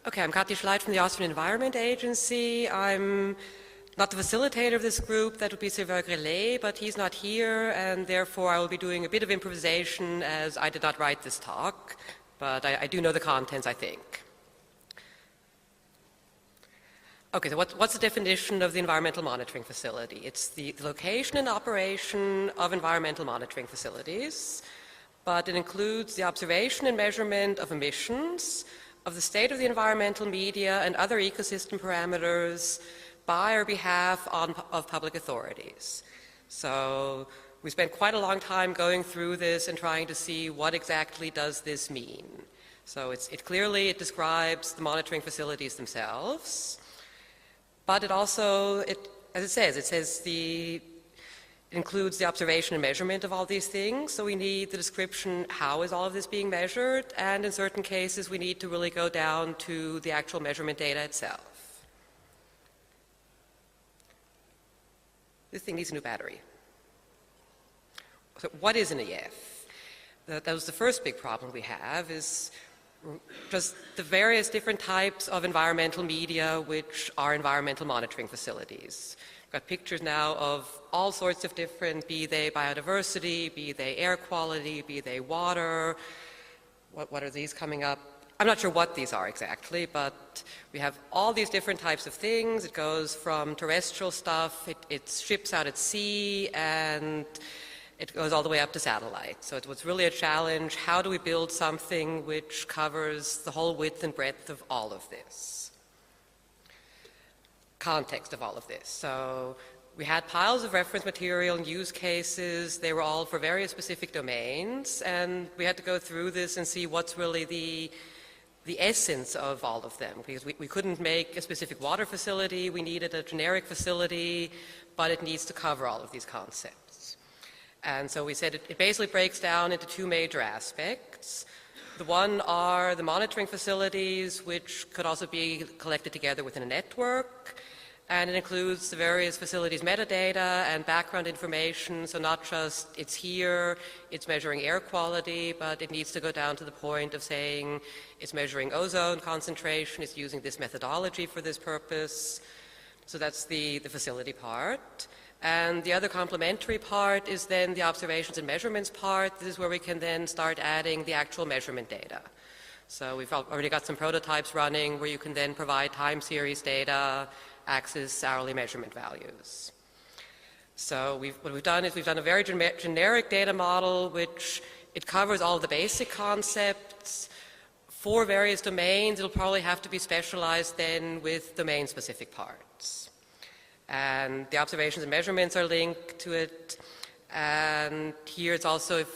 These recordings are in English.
Okay, I'm Katharina Schleidt from the Austrian Environment Agency. I'm not the facilitator of this group, that would be Sylvain Grellet, but he's not here, and therefore I will be doing a bit of improvisation as I did not write this talk, but I do know the contents, I think. Okay, so what's the definition of the environmental monitoring facility? It's the location and operation of environmental monitoring facilities, but it includes the observation and measurement of emissions, of the state of the environmental media and other ecosystem parameters by or behalf of public authorities. So we spent quite a long time going through this and trying to see what exactly does this mean. So it clearly describes the monitoring facilities themselves, but it also, as it says it includes the observation and measurement of all these things, so we need the description, how is all of this being measured, and in certain cases we need to really go down to the actual measurement data itself. This thing needs a new battery. So what is an EF? That was the first big problem we have, is just the various different types of environmental media which are environmental monitoring facilities. Got pictures now of all sorts of different, be they biodiversity, be they air quality, be they water. What are these coming up? I'm not sure what these are exactly, but we have all these different types of things. It goes from terrestrial stuff, it ships out at sea, and it goes all the way up to satellite. So it was really a challenge. How do we build something which covers the whole width and breadth of all of this? Context of all of this. So we had piles of reference material and use cases. They were all for various specific domains, and we had to go through this and see what's really the essence of all of them, because we couldn't make a specific water facility. We needed a generic facility, but it needs to cover all of these concepts. And so we said it basically breaks down into two major aspects. The one are the monitoring facilities, which could also be collected together within a network, and it includes the various facilities metadata and background information, so not just it's here, it's measuring air quality, but it needs to go down to the point of saying it's measuring ozone concentration, it's using this methodology for this purpose. So that's the facility part. And the other complementary part is then the observations and measurements part. This is where we can then start adding the actual measurement data. So we've already got some prototypes running where you can then provide time series data, axis hourly measurement values. So what we've done is we've done a very generic data model, which it covers all the basic concepts. For various domains, it'll probably have to be specialized then with domain-specific parts. And the observations and measurements are linked to it. And here it's also,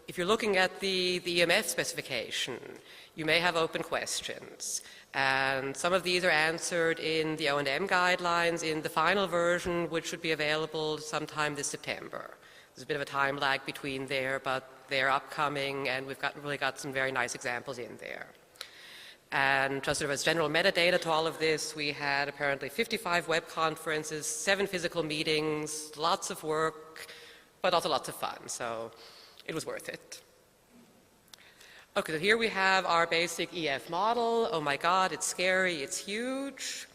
if you're looking at the EMF specification, you may have open questions. And some of these are answered in the O&M guidelines in the final version, which should be available sometime this September. There's a bit of a time lag between there, but they're upcoming, and we've really got some very nice examples in there. And just sort of as general metadata to all of this, we had apparently 55 web conferences, 7 physical meetings, lots of work, but also lots of fun, so it was worth it. Okay, so here we have our basic EF model. Oh my God, it's scary, it's huge.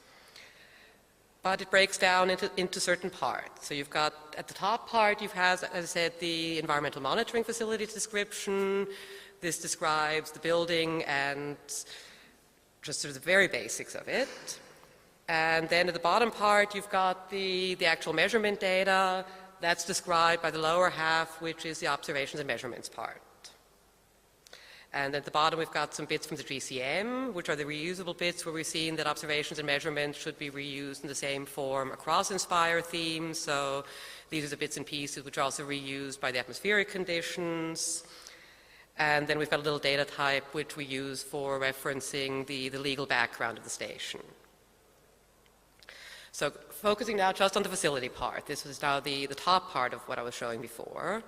But it breaks down into certain parts. So you've got, at the top part, you have, as I said, the environmental monitoring facilities description. This describes the building and just sort of the very basics of it. And then at the bottom part, you've got the actual measurement data. That's described by the lower half, which is the observations and measurements part. And at the bottom, we've got some bits from the GCM, which are the reusable bits where we've seen that observations and measurements should be reused in the same form across INSPIRE themes. So these are the bits and pieces which are also reused by the atmospheric conditions. And then we've got a little data type which we use for referencing the legal background of the station. So focusing now just on the facility part. This is now the top part of what I was showing before.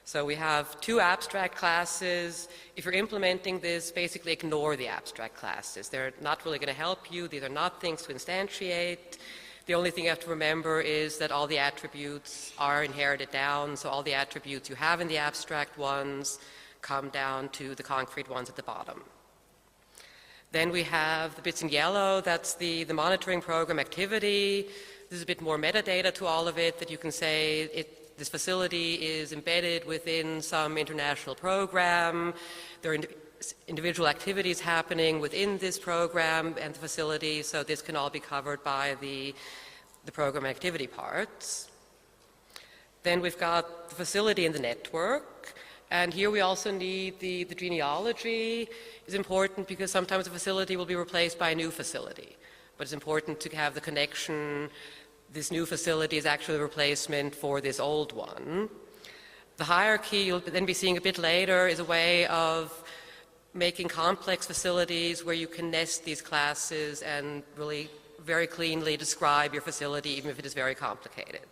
So we have 2 abstract classes. If you're implementing this, basically ignore the abstract classes. They're not really going to help you. These are not things to instantiate. The only thing you have to remember is that all the attributes are inherited down, so all the attributes you have in the abstract ones come down to the concrete ones at the bottom. Then we have the bits in yellow, that's the monitoring program activity. There's a bit more metadata to all of it, that you can say this facility is embedded within some international program. There are individual activities happening within this program and the facility, so this can all be covered by the program activity parts. Then we've got the facility and the network, and here we also need the genealogy is important because sometimes a facility will be replaced by a new facility, but it's important to have the connection. This new facility is actually a replacement for this old one. The hierarchy you'll then be seeing a bit later is a way of making complex facilities where you can nest these classes and really very cleanly describe your facility, even if it is very complicated.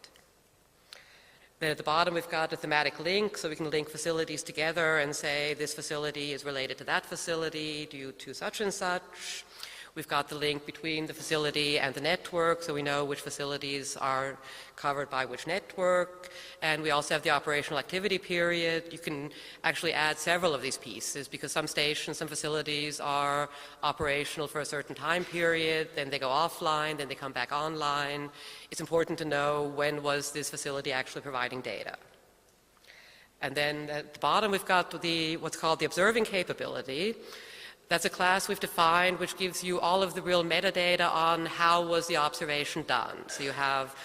Then at the bottom we've got a thematic link, so we can link facilities together and say this facility is related to that facility due to such and such. We've got the link between the facility and the network, so we know which facilities are covered by which network. And we also have the operational activity period. You can actually add several of these pieces because some stations, some facilities are operational for a certain time period, then they go offline, then they come back online. It's important to know when was this facility actually providing data. And then at the bottom we've got what's called the observing capability. That's a class we've defined which gives you all of the real metadata on how was the observation done. So you have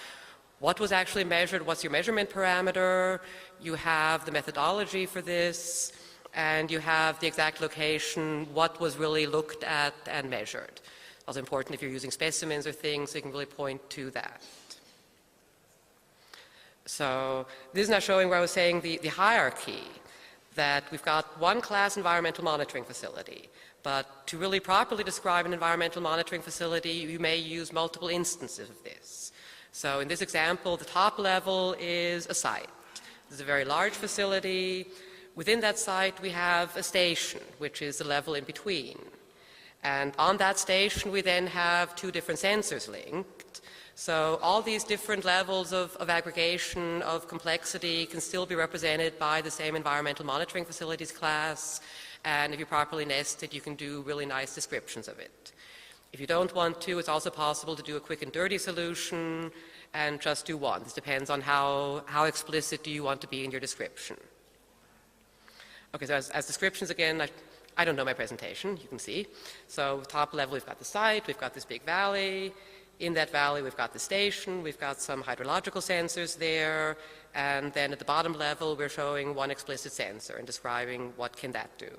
what was actually measured, what's your measurement parameter, you have the methodology for this, and you have the exact location, what was really looked at and measured. Also important if you're using specimens or things, so you can really point to that. So this is now showing where I was saying the hierarchy, that we've got one class environmental monitoring facility. But to really properly describe an environmental monitoring facility, you may use multiple instances of this. So in this example, the top level is a site. This is a very large facility. Within that site, we have a station, which is the level in between. And on that station, we then have two different sensors linked. So all these different levels of aggregation, of complexity, can still be represented by the same environmental monitoring facilities class. And if you properly nest it, you can do really nice descriptions of it. If you don't want to, it's also possible to do a quick and dirty solution and just do one. This depends on how explicit do you want to be in your description. Okay, so as descriptions again, I don't know my presentation, you can see. So top level, we've got the site, we've got this big valley. In that valley, we've got the station, we've got some hydrological sensors there, and then at the bottom level, we're showing one explicit sensor and describing what can that do.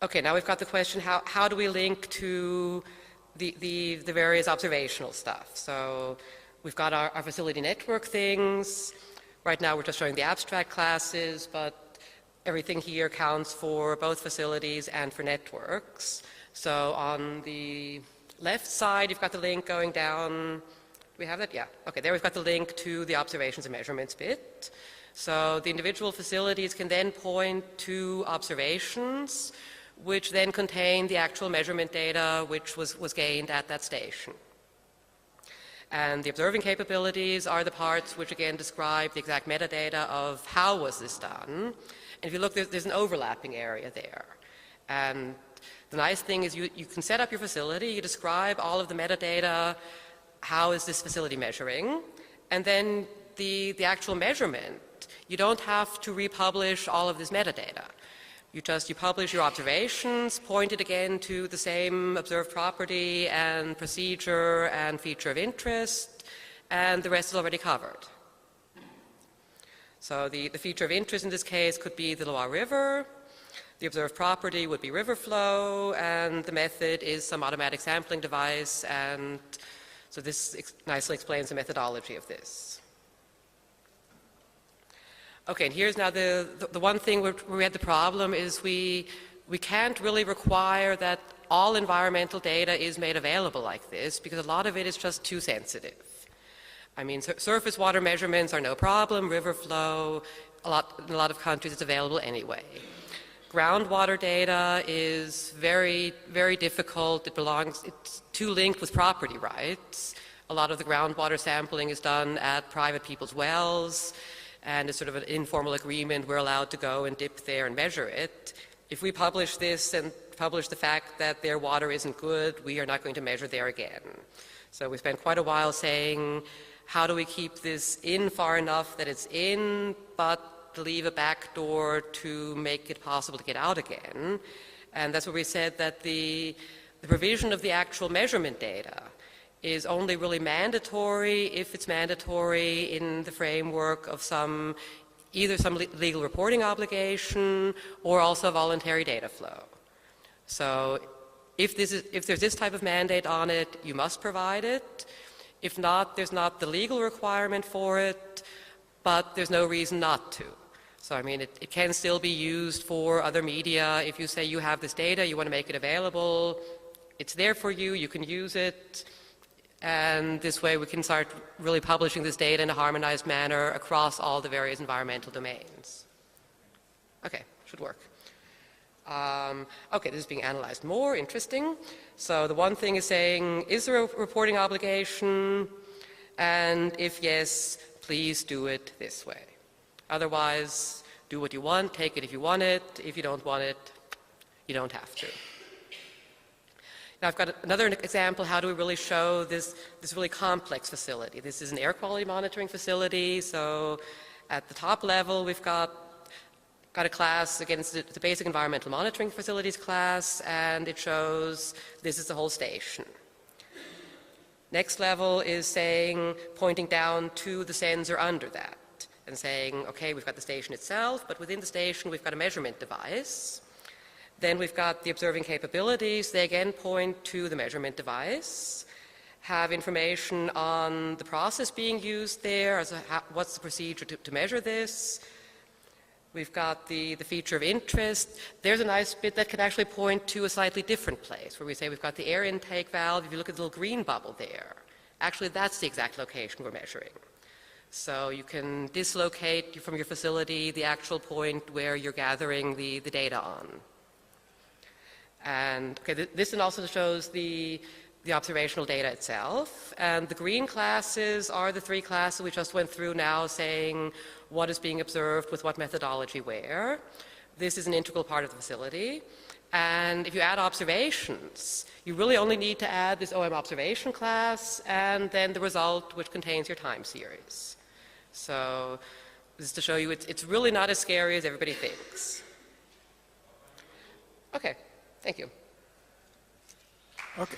Okay, now we've got the question, how do we link to the various observational stuff? So we've got our facility network things. Right now, we're just showing the abstract classes, but everything here counts for both facilities and for networks. So on the left side, you've got the link going down. Do we have that? Yeah. Okay, there we've got the link to the observations and measurements bit. So the individual facilities can then point to observations, which then contain the actual measurement data which was gained at that station. And the observing capabilities are the parts which again describe the exact metadata of how was this done. And if you look, there's an overlapping area there. And the nice thing is you can set up your facility, you describe all of the metadata, how is this facility measuring, and then the actual measurement, you don't have to republish all of this metadata. You publish your observations, point it again to the same observed property and procedure and feature of interest, and the rest is already covered. So the feature of interest in this case could be the Loire River. The observed property would be river flow, and the method is some automatic sampling device, and so this nicely explains the methodology of this. Okay, and here's now the one thing where we had the problem is we can't really require that all environmental data is made available like this, because a lot of it is just too sensitive. I mean, surface water measurements are no problem, river flow, in a lot of countries it's available anyway. Groundwater data is very, very difficult. It's too linked with property rights. A lot of the groundwater sampling is done at private people's wells, and it's sort of an informal agreement. We're allowed to go and dip there and measure it. if we publish this and publish the fact that their water isn't good, we are not going to measure there again. So we spent quite a while saying, how do we keep this in far enough that it's in, but leave a back door to make it possible to get out again? And that's where we said that the provision of the actual measurement data is only really mandatory if it's mandatory in the framework of either some legal reporting obligation or also voluntary data flow. So if there's this type of mandate on it, you must provide it. If not, there's not the legal requirement for it, but there's no reason not to. So I mean, it can still be used for other media. If you say you have this data, you want to make it available, it's there for you, you can use it, and this way we can start really publishing this data in a harmonized manner across all the various environmental domains. Okay, should work. Okay, this is being analyzed more, interesting. So the one thing is saying, is there a reporting obligation? And if yes, please do it this way. Otherwise, do what you want, take it if you want it. If you don't want it, you don't have to. Now I've got another example, how do we really show this really complex facility? This is an air quality monitoring facility, so at the top level we've got a class against the basic environmental monitoring facilities class, and it shows this is the whole station. Next level is saying, pointing down to the sensor under that and saying, okay, we've got the station itself, but within the station we've got a measurement device. Then we've got the observing capabilities. They again point to the measurement device, have information on the process being used there, what's the procedure to measure this. We've got the feature of interest. There's a nice bit that can actually point to a slightly different place, where we say we've got the air intake valve. If you look at the little green bubble there, actually that's the exact location we're measuring. So you can dislocate from your facility the actual point where you're gathering the data on. And okay, this one also shows the observational data itself. And the green classes are the three classes we just went through now, saying what is being observed with what methodology where. This is an integral part of the facility. And if you add observations, you really only need to add this OM observation class and then the result which contains your time series. So this is to show you it's really not as scary as everybody thinks. Okay. Thank you. Okay.